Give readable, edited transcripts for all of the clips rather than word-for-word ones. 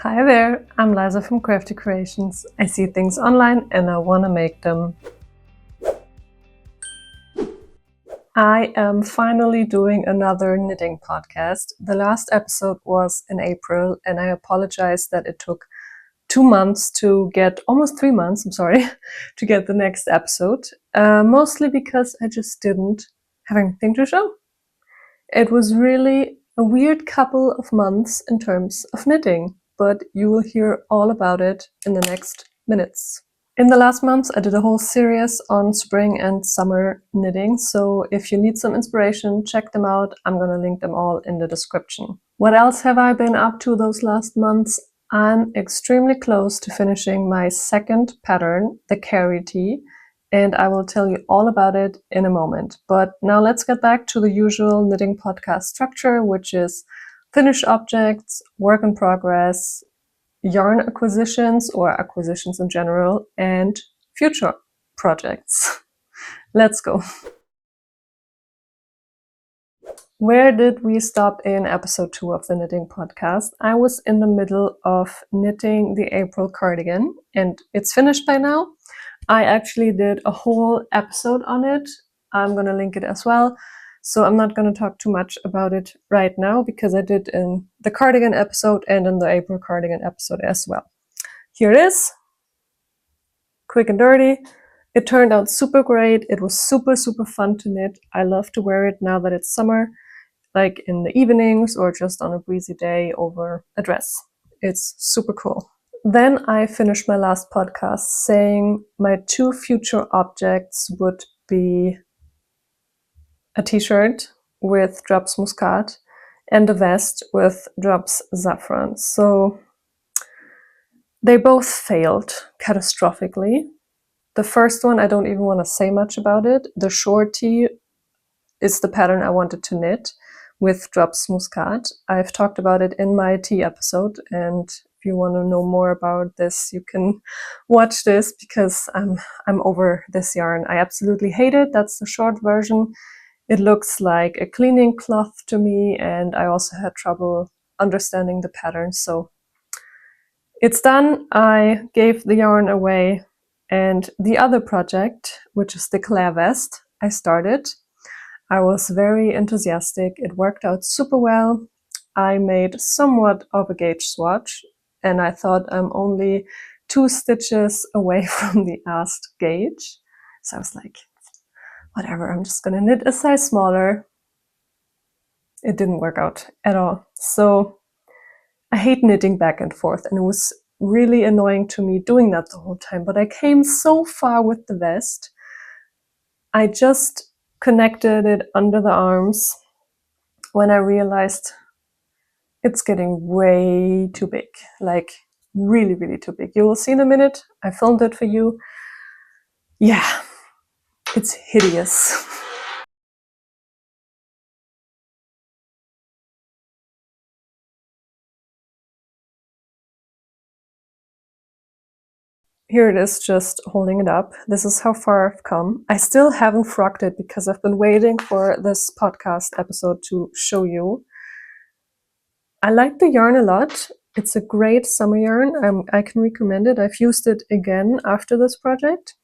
Hi there, I'm Liza from crafty.creations. I see things online and I want to make them. I am finally doing another knitting podcast. The last episode was in April and I apologize that it took 2 months to get, almost 3 months, I'm sorry, to get the next episode. Mostly because I just didn't have anything to show. It was really a weird couple of months in terms of knitting, but you will hear all about it in the next minutes. In the last months, I did a whole series on spring and summer knitting, so if you need some inspiration, check them out. I'm gonna link them all in the description. What else have I been up to those last months? I'm extremely close to finishing my second pattern, the Carrie Tee, and I will tell you all about it in a moment. But now let's get back to the usual knitting podcast structure, which is finished objects, work in progress, yarn acquisitions or acquisitions in general, and future projects. Let's go. Where did we stop in episode 2 of the knitting podcast? I was in the middle of knitting the April cardigan and it's finished by now. I actually did a whole episode on it. I'm going to link it as well. So I'm not going to talk too much about it right now because I did in the cardigan episode and in the April cardigan episode as well. Here it is. Quick and dirty. It turned out super great. It was super fun to knit. I love to wear it now that it's summer, like in the evenings or just on a breezy day over a dress. It's super cool. Then I finished my last podcast saying my 2 future objects would be a t-shirt with drops Muskat and a vest with drops Safran. So they both failed catastrophically. The first one, I don't even want to say much about it. The short tee is the pattern I wanted to knit with drops Muskat. I've talked about it in my tea episode, and if you want to know more about this, you can watch this because I'm over this yarn. I absolutely hate it. That's the short version. It looks like a cleaning cloth to me, and I also had trouble understanding the pattern. So it's done. I gave the yarn away, and the other project, which is the Claire vest, I started. I was very enthusiastic. It worked out super well. I made somewhat of a gauge swatch, and I thought I'm only 2 stitches away from the asked gauge. So I was like, whatever, I'm just gonna knit a size smaller. It didn't work out at all. So I hate knitting back and forth, and it was really annoying to me doing that the whole time. But I came so far with the vest. I just connected it under the arms when I realized it's getting way too big, like really too big. You will see in a minute. I filmed it for you. Yeah, it's hideous. Here it is, just holding it up. This is how far I've come. I still haven't frocked it because I've been waiting for this podcast episode to show you. I like the yarn a lot. It's a great summer yarn. I can recommend it. I've used it again after this project,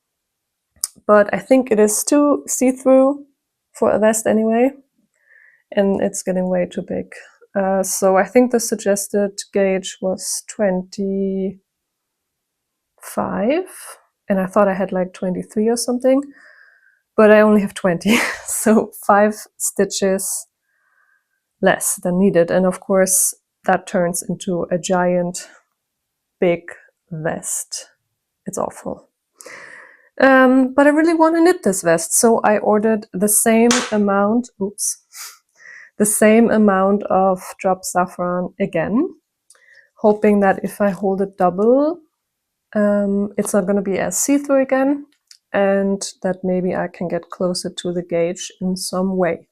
but I think it is too see-through for a vest anyway, and it's getting way too big. So I think the suggested gauge was 25, and I thought I had like 23 or something, but I only have 20, so 5 stitches less than needed. And of course, that turns into a giant, big vest. It's awful. But I really want to knit this vest, so I ordered the same amount, the same amount of drop Safran again, hoping that if I hold it double, it's not going to be as see-through again, and that maybe I can get closer to the gauge in some way.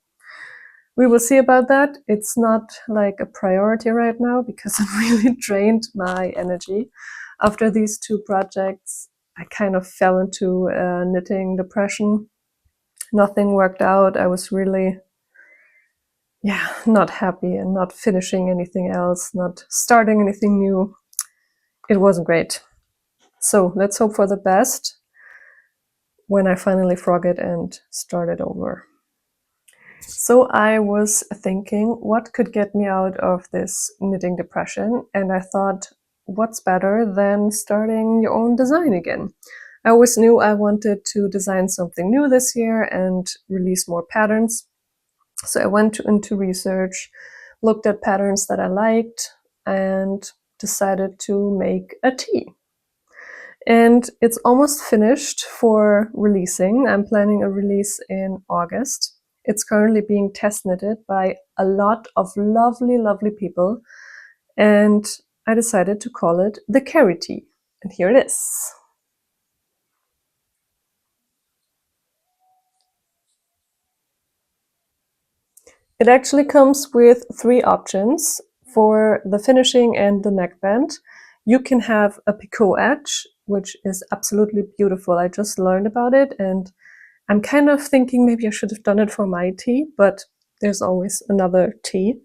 We will see about that. It's not like a priority right now because I've really drained my energy. After these 2 projects, I kind of fell into knitting depression. Nothing worked out. I was really, not happy and not finishing anything else, not starting anything new. it wasn't great. So let's hope for the best when I finally frog it and start it over. So I was thinking, what could get me out of this knitting depression? And I thought, what's better than starting your own design again? I always knew I wanted to design something new this year and release more patterns. So I went into research, looked at patterns that I liked, and decided to make a tee. And it's almost finished for releasing. I'm planning a release in August. It's currently being test knitted by a lot of lovely, lovely people. And I decided to call it the Carrie Tee. And here it is. It actually comes with 3 options for the finishing and the neckband. You can have a picot edge, which is absolutely beautiful. I just learned about it and I'm kind of thinking maybe I should have done it for my tee, but there's always another tee.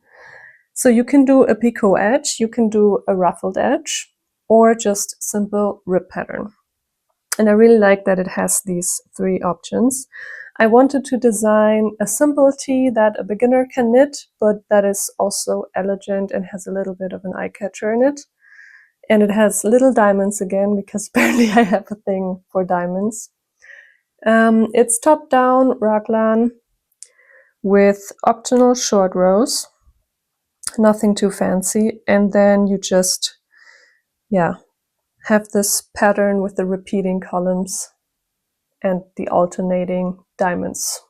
So you can do a picot edge, you can do a ruffled edge, or just simple rib pattern. And I really like that it has these 3 options. I wanted to design a simple tee that a beginner can knit, but that is also elegant and has a little bit of an eye catcher in it. And it has little diamonds again, because apparently I have a thing for diamonds. It's top down raglan with optional short rows, nothing too fancy. And then you just, have this pattern with the repeating columns and the alternating diamonds.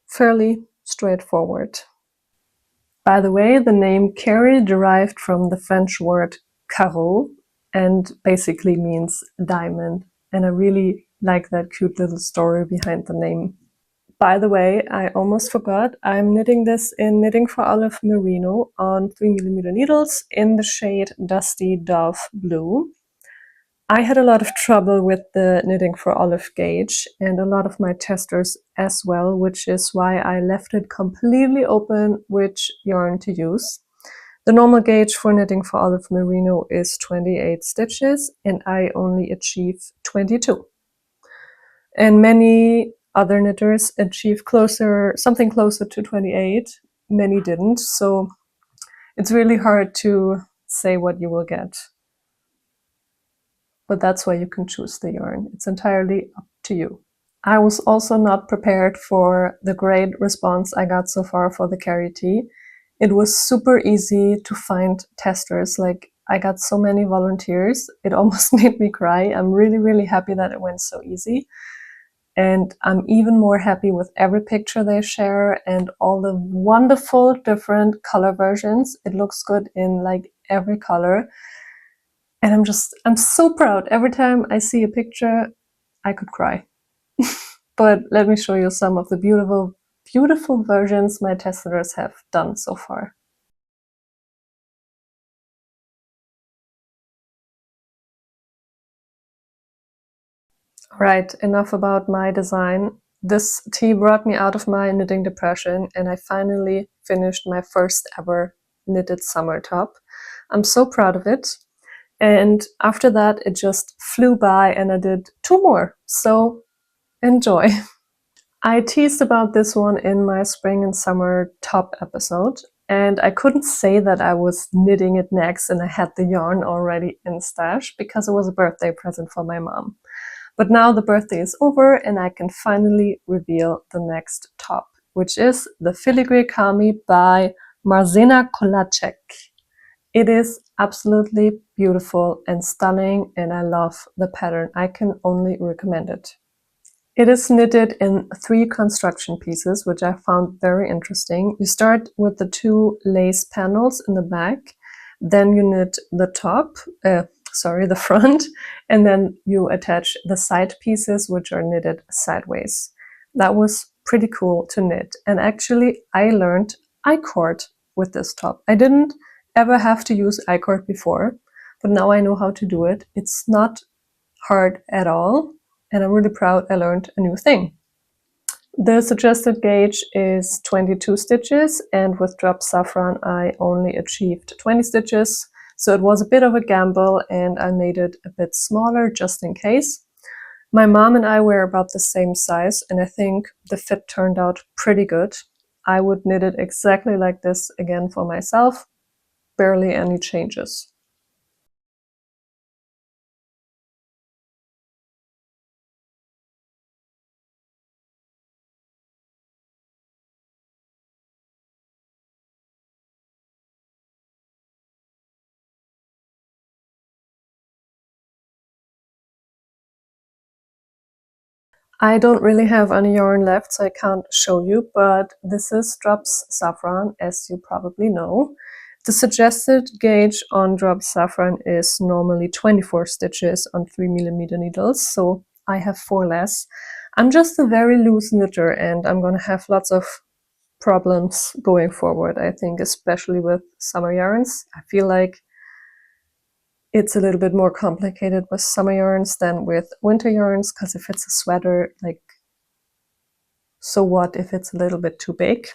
Fairly straightforward. By the way, the name Carrie derived from the French word carreau and basically means diamond. And I really like that cute little story behind the name. By the way, I almost forgot, I'm knitting this in Knitting for Olive Merino on 3mm needles in the shade Dusty Dove Blue. I had a lot of trouble with the Knitting for Olive gauge and a lot of my testers as well, which is why I left it completely open which yarn to use. The normal gauge for Knitting for Olive Merino is 28 stitches and I only achieve 22. And many other knitters achieve something closer to 28. Many didn't, so it's really hard to say what you will get. But that's why you can choose the yarn. It's entirely up to you. I was also not prepared for the great response I got so far for the Carrie Tee. It was super easy to find testers. Like, I got so many volunteers, it almost made me cry. I'm really, really happy that it went so easy. And I'm even more happy with every picture they share and all the wonderful different color versions. It looks good in like every color. And I'm so proud. Every time I see a picture, I could cry. But let me show you some of the beautiful, beautiful versions my testers have done so far. All right, enough about my design. This tee brought me out of my knitting depression and I finally finished my first ever knitted summer top. I'm so proud of it. And after that, it just flew by and I did 2 more. So enjoy. I teased about this one in my spring and summer top episode. And I couldn't say that I was knitting it next and I had the yarn already in stash because it was a birthday present for my mom. But now the birthday is over and I can finally reveal the next top, which is the Filigree Cami by Marzena Kolaczek. It is absolutely beautiful and stunning and I love the pattern. I can only recommend it. It is knitted in 3 construction pieces, which I found very interesting. You start with the 2 lace panels in the back, then you knit the the front, and then you attach the side pieces, which are knitted sideways. That was pretty cool to knit. And actually, I learned I-cord with this top. I didn't ever have to use I-cord before, but now I know how to do it. It's not hard at all. And I'm really proud I learned a new thing. The suggested gauge is 22 stitches, and with drop Safran I only achieved 20 stitches. So it was a bit of a gamble, and I made it a bit smaller just in case. My mom and I were about the same size, and I think the fit turned out pretty good. I would knit it exactly like this again for myself, barely any changes. I don't really have any yarn left, so I can't show you, but this is Drops Safran, as you probably know. The suggested gauge on Drops Safran is normally 24 stitches on 3mm needles, so I have 4 less. I'm just a very loose knitter, and I'm gonna have lots of problems going forward, I think, especially with summer yarns. I feel like it's a little bit more complicated with summer yarns than with winter yarns, because if it's a sweater, like, so what if it's a little bit too big?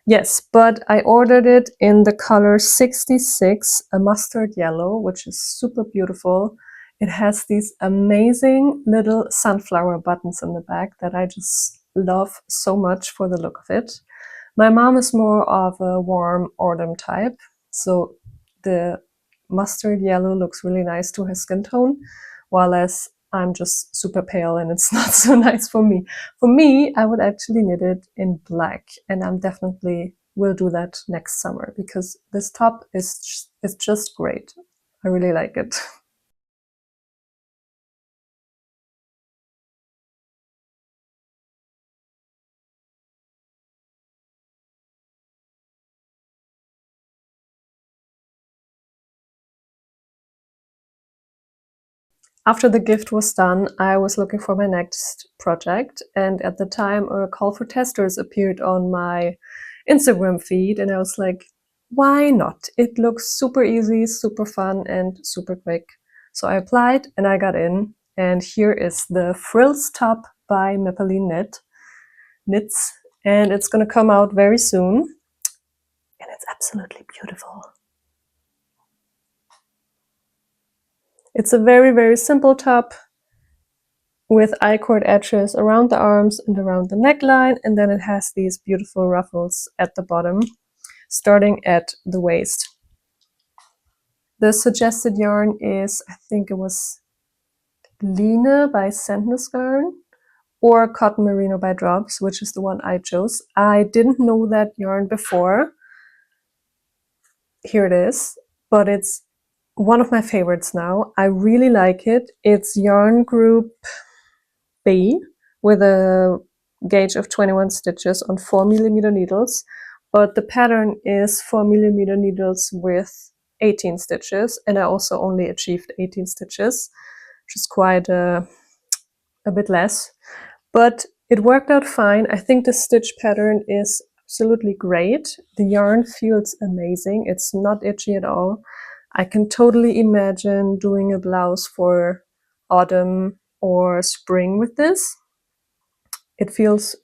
Yes, but I ordered it in the color 66, a mustard yellow, which is super beautiful. It has these amazing little sunflower buttons in the back that I just love so much for the look of it. My mom is more of a warm autumn type, so the mustard yellow looks really nice to her skin tone, while as I'm just super pale and it's not so nice for me. For me, I would actually knit it in black, and I'm definitely will do that next summer because this top is just great. I really like it. After the gift was done, I was looking for my next project, and at the time a call for testers appeared on my Instagram feed, and I was like, why not? It looks super easy, super fun, and super quick. So I applied and I got in, and here is the Frills top by Mapeline Knits, and it's gonna come out very soon, and it's absolutely beautiful. It's a very, very simple top with I-cord edges around the arms and around the neckline, and then it has these beautiful ruffles at the bottom, starting at the waist. The suggested yarn is, I think it was Lana by Sandnes Garn, or Cotton Merino by Drops, which is the one I chose. I didn't know that yarn before. Here it is, but it's one of my favorites now. I really like it. It's yarn group B with a gauge of 21 stitches on 4mm needles, but the pattern is 4mm needles with 18 stitches, and I also only achieved 18 stitches, which is quite a bit less, but it worked out fine. I think the stitch pattern is absolutely great. The yarn feels amazing. It's not itchy at all. I can totally imagine doing a blouse for autumn or spring with this. It feels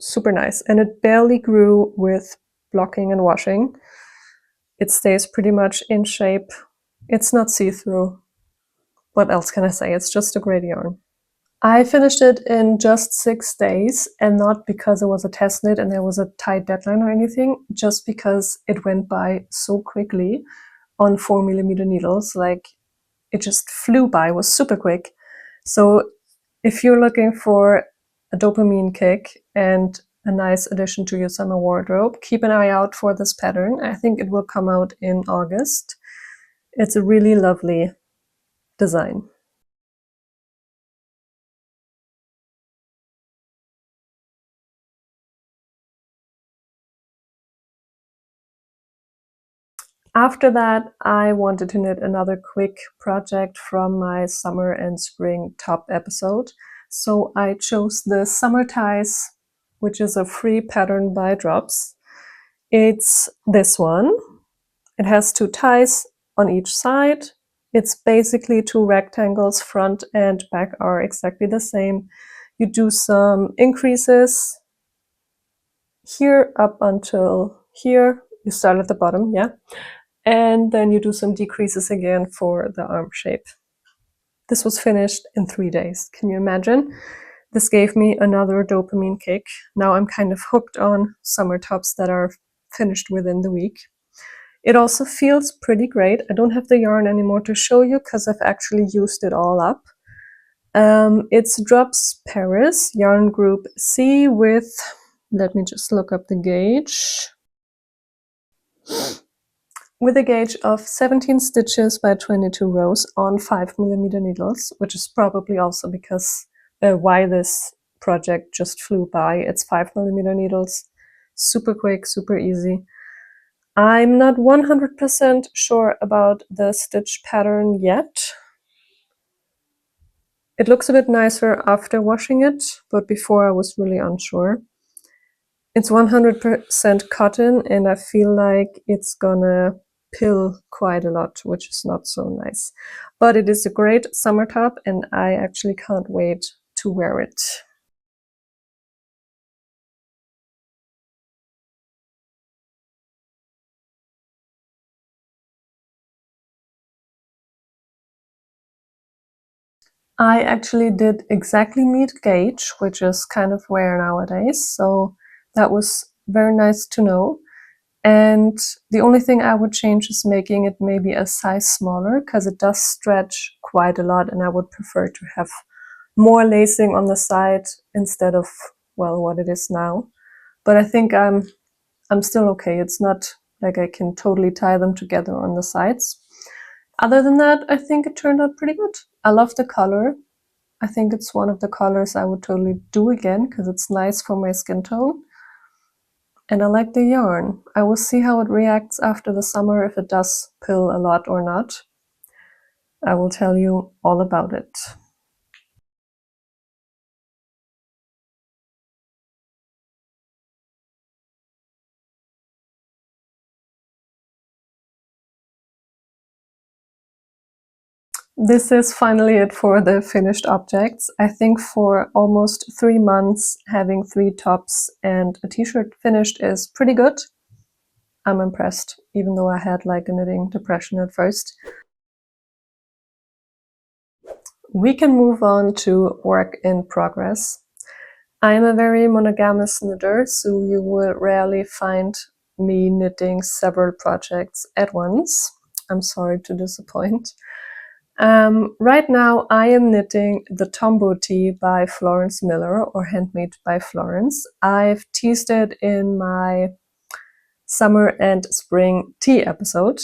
super nice, and it barely grew with blocking and washing. It stays pretty much in shape. It's not see-through. What else can I say? It's just a great yarn. I finished it in just 6 days, and not because it was a test knit and there was a tight deadline or anything, just because it went by so quickly on 4mm needles. Like, it just flew by, it was super quick. So if you're looking for a dopamine kick and a nice addition to your summer wardrobe, keep an eye out for this pattern. I think it will come out in August. It's a really lovely design. After that, I wanted to knit another quick project from my summer and spring top episode. So I chose the Summer Ties, which is a free pattern by Drops. It's this one. It has 2 ties on each side. It's basically 2 rectangles, front and back are exactly the same. You do some increases here up until here. You start at the bottom, yeah. And then you do some decreases again for the arm shape. This was finished in 3 days. Can you imagine? This gave me another dopamine kick. Now I'm kind of hooked on summer tops that are finished within the week. It also feels pretty great. I don't have the yarn anymore to show you because I've actually used it all up. It's Drops Paris, yarn group C with, let me just look up the gauge, with a gauge of 17 stitches by 22 rows on 5mm needles, which is probably also because why this project just flew by. It's 5mm needles, super quick, super easy. I'm not 100% sure about the stitch pattern yet. It looks a bit nicer after washing it, but before I was really unsure. It's 100% cotton, and I feel like it's gonna pill quite a lot, which is not so nice. But it is a great summer top, and I actually can't wait to wear it. I actually did exactly meet gauge, which is kind of rare nowadays, so that was very nice to know. And the only thing I would change is making it maybe a size smaller, because it does stretch quite a lot, and I would prefer to have more lacing on the side instead of, well, what it is now. But I think I'm still okay. It's not like I can totally tie them together on the sides. Other than that, I think it turned out pretty good. I love the color. I think it's one of the colors I would totally do again because it's nice for my skin tone. And I like the yarn. I will see how it reacts after the summer, if it does pill a lot or not. I will tell you all about it. This is finally it for the finished objects. I think for almost 3 months, having 3 tops and a t-shirt finished is pretty good. I'm impressed, even though I had like a knitting depression at first. We can move on to work in progress. I'm a very monogamous knitter, so you will rarely find me knitting several projects at once. I'm sorry to disappoint. Right now I am knitting the Tombo tee by Florence Miller, or Handmade by Florence. I've teased it in my summer and spring tea episode.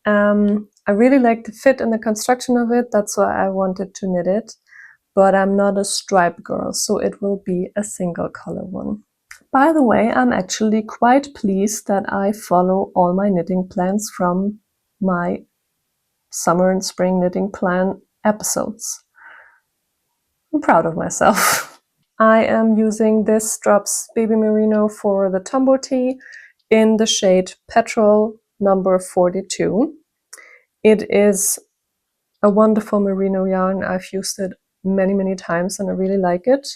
I really like the fit and the construction of it, that's why I wanted to knit it. But I'm not a stripe girl, so it will be a single color one. By the way, I'm actually quite pleased that I follow all my knitting plans from my summer and spring knitting plan episodes. I'm proud of myself. I am using this Drops Baby Merino for the Tombo tee in the shade Petrol number 42. It is a wonderful merino yarn. I've used it many times and I really like it.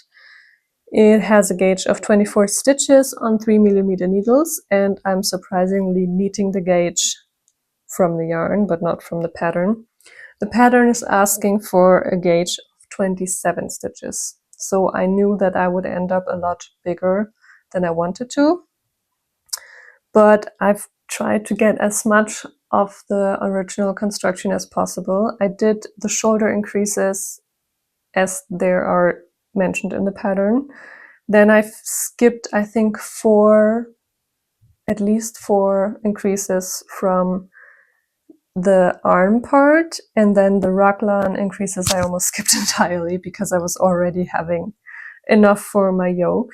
It has a gauge of 24 stitches on 3mm needles, and I'm surprisingly meeting the gauge from the yarn, but not from the pattern. The pattern is asking for a gauge of 27 stitches. So I knew that I would end up a lot bigger than I wanted to. But I've tried to get as much of the original construction as possible. I did the shoulder increases as there are mentioned in the pattern. Then I've skipped, I think, at least four increases from the arm part, and then the raglan increases I almost skipped entirely because I was already having enough for my yoke.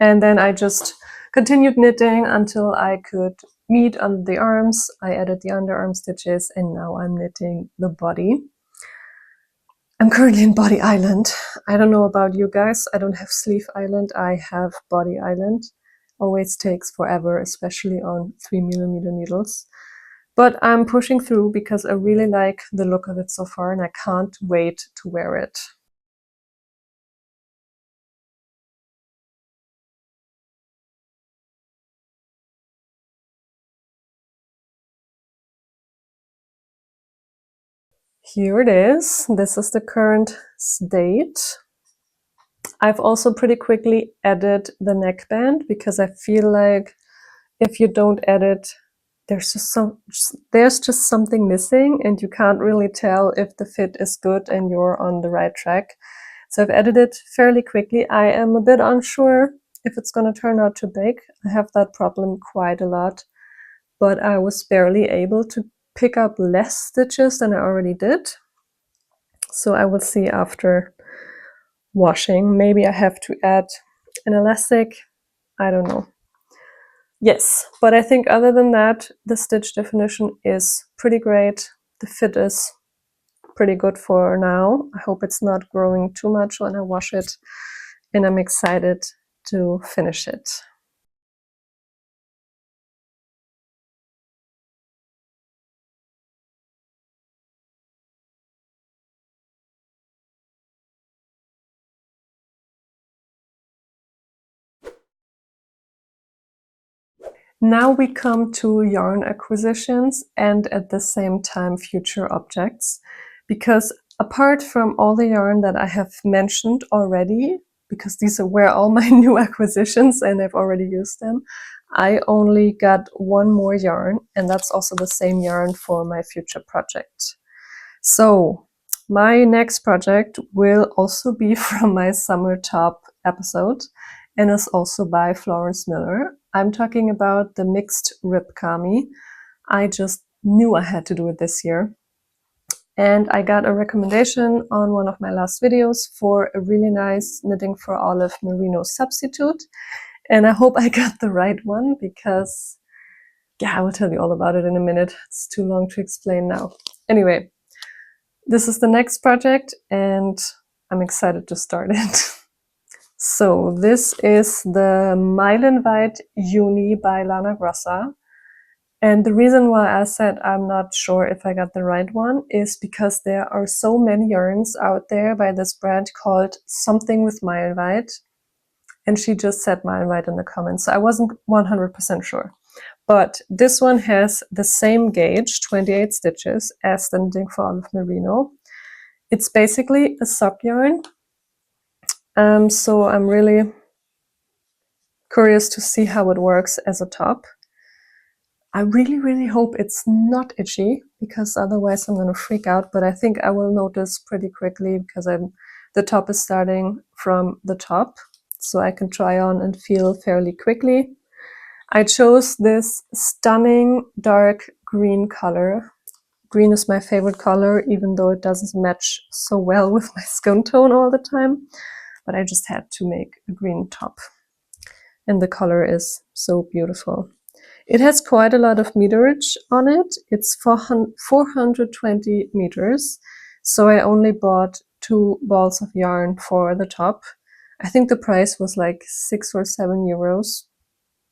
And then I just continued knitting until I could meet on the arms. I added the underarm stitches, and now I'm knitting the body. I'm currently in Body Island. I don't know about you guys. I don't have Sleeve Island. I have Body Island. Always takes forever, especially on 3mm needles. But I'm pushing through because I really like the look of it so far, and I can't wait to wear it. here it is. This is the current state. I've also pretty quickly added the neckband because I feel like if you don't edit, there's just something missing and you can't really tell if the fit is good and you're on the right track. So I've edited fairly quickly. I am a bit unsure if it's going to turn out too big. I have that problem quite a lot, but I was barely able to pick up less stitches than I already did. So I will see after washing. Maybe I have to add an elastic. I don't know. Yes, but I think other than that, the stitch definition is pretty great. The fit is pretty good for now. I hope it's not growing too much when I wash it, and I'm excited to finish it. Now we come to yarn acquisitions and at the same time future objects, because apart from all the yarn that I have mentioned already, because these were all my new acquisitions and I've already used them, I only got one more yarn, and that's also the same yarn for my future project. So my next project will also be from my summer top episode and is also by Florence Miller. I'm talking about the mixed rib Cami. I just knew I had to do it this year. And I got a recommendation on one of my last videos for a really nice knitting for olive merino substitute. And I hope I got the right one because, yeah, I will tell you all about it in a minute. It's too long to explain now. Anyway, this is the next project and I'm excited to start it. So this is the Meilenweit Uni by Lana Grossa. And the reason why I said I'm not sure if I got the right one is because there are so many yarns out there by this brand called something with Meilenweit. And she just said Meilenweit in the comments. So I wasn't 100% sure. But this one has the same gauge, 28 stitches, as the Knitting for Olive Merino. It's basically a sock yarn. So I'm really curious to see how it works as a top. I really, really hope it's not itchy because otherwise I'm going to freak out. But I think I will notice pretty quickly because the top is starting from the top. So I can try on and feel fairly quickly. I chose this stunning dark green color. Green is my favorite color, even though it doesn't match so well with my skin tone all the time. But I just had to make a green top. And the color is so beautiful. It has quite a lot of meterage on it. It's 420 meters. So I only bought 2 balls of yarn for the top. I think the price was like 6 or 7 euros.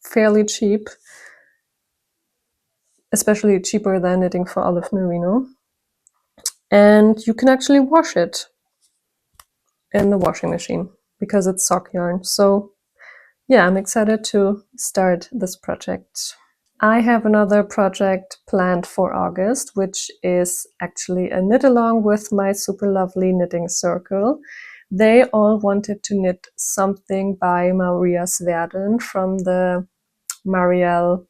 Fairly cheap. Especially cheaper than Knitting for Olive Merino. And you can actually wash it in the washing machine because it's sock yarn. So yeah, I'm excited to start this project. I have another project planned for August, which is actually a knit along with my super lovely knitting circle. They all wanted to knit something by Maria Sverden from the Marielle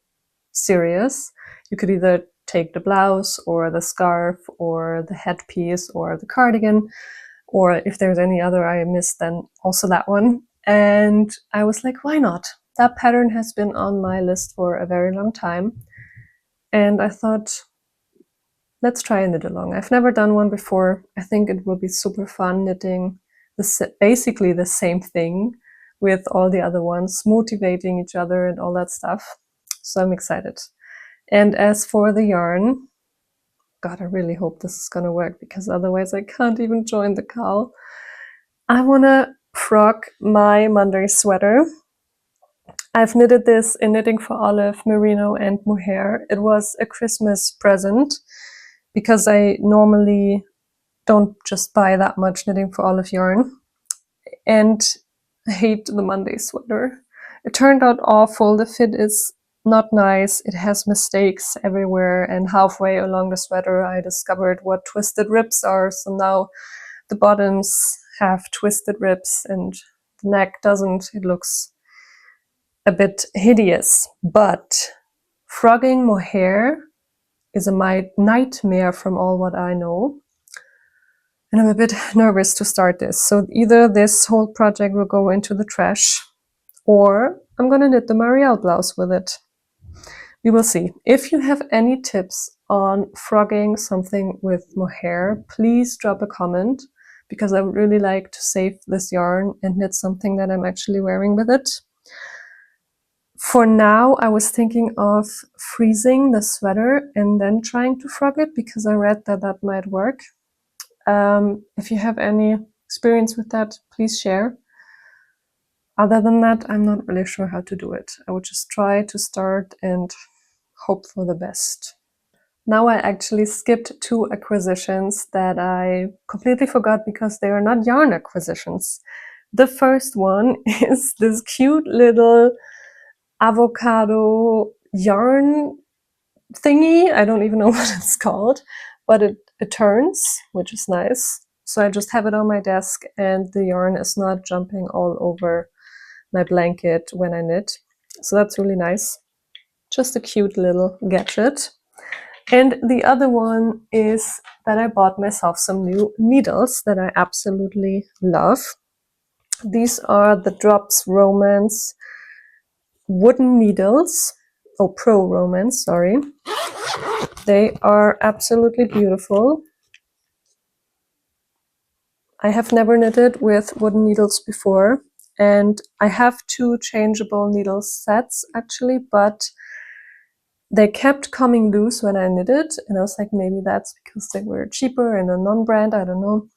series. You could either take the blouse or the scarf or the headpiece or the cardigan, or if there's any other I missed, then also that one. And I was like, why not? That pattern has been on my list for a very long time. And I thought, let's try a knit along. I've never done one before. I think it will be super fun knitting basically the same thing with all the other ones, motivating each other and all that stuff. So I'm excited. And as for the yarn, God, I really hope this is gonna work because otherwise I can't even join the cowl. I wanna frock my Monday sweater. I've knitted this in Knitting for Olive, Merino and Mohair. It was a Christmas present because I normally don't just buy that much Knitting for Olive yarn. And I hate the Monday sweater. It turned out awful. The fit is not nice. It has mistakes everywhere, and halfway along the sweater I discovered what twisted ribs are, so now the bottoms have twisted ribs and the neck doesn't. It looks a bit hideous, but frogging mohair is a nightmare from all what I know. And I'm a bit nervous to start this. So either this whole project will go into the trash, or I'm gonna knit the Marielle blouse with it. We will see. If you have any tips on frogging something with mohair, please drop a comment, because I would really like to save this yarn and knit something that I'm actually wearing with it. For now, I was thinking of freezing the sweater and then trying to frog it, because I read that that might work. If you have any experience with that, please share. Other than that, I'm not really sure how to do it. I would just try to start and hope for the best. Now I actually skipped 2 acquisitions that I completely forgot because they are not yarn acquisitions. The first one is this cute little avocado yarn thingy. I don't even know what it's called, but it turns, which is nice. So I just have it on my desk and the yarn is not jumping all over my blanket when I knit. So that's really nice. Just a cute little gadget. And the other one is that I bought myself some new needles that I absolutely love. These are the Drops Romance wooden needles. Oh, Pro Romance, sorry. They are absolutely beautiful. I have never knitted with wooden needles before, and I have 2 changeable needle sets actually, but they kept coming loose when I knitted, and I was like, maybe that's because they were cheaper and a non-brand, I don't know.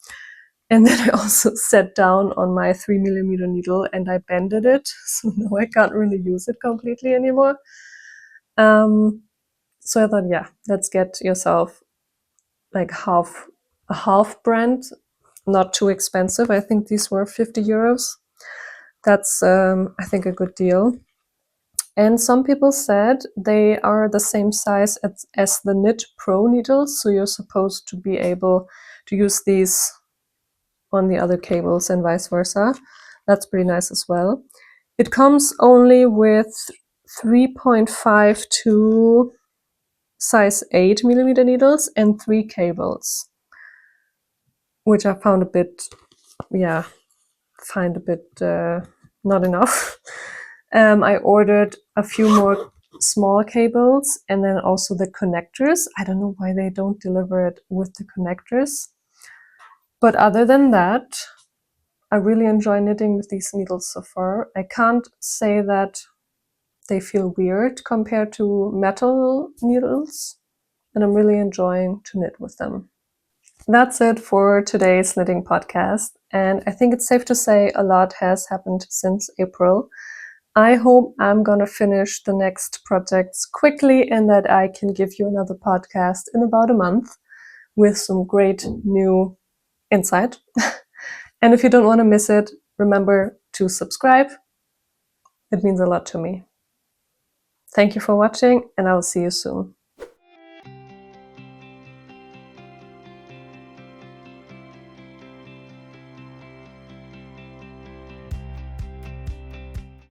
And then I also sat down on my 3mm needle and I bended it, so now I can't really use it completely anymore. So I thought, yeah, let's get yourself like a half brand, not too expensive. I think these were 50 euros. That's, I think, a good deal. And some people said they are the same size as the Knit Pro needles, so you're supposed to be able to use these on the other cables and vice versa. That's pretty nice as well. It comes only with 3.5 to size 8mm needles and 3 cables, which I found a bit, not enough. I ordered a few more small cables and then also the connectors. I don't know why they don't deliver it with the connectors. But other than that, I really enjoy knitting with these needles so far. I can't say that they feel weird compared to metal needles, and I'm really enjoying to knit with them. That's it for today's knitting podcast, and I think it's safe to say a lot has happened since April. I hope I'm gonna finish the next projects quickly and that I can give you another podcast in about a month with some great new insight. And if you don't want to miss it, remember to subscribe. It means a lot to me. Thank you for watching, and I will see you soon.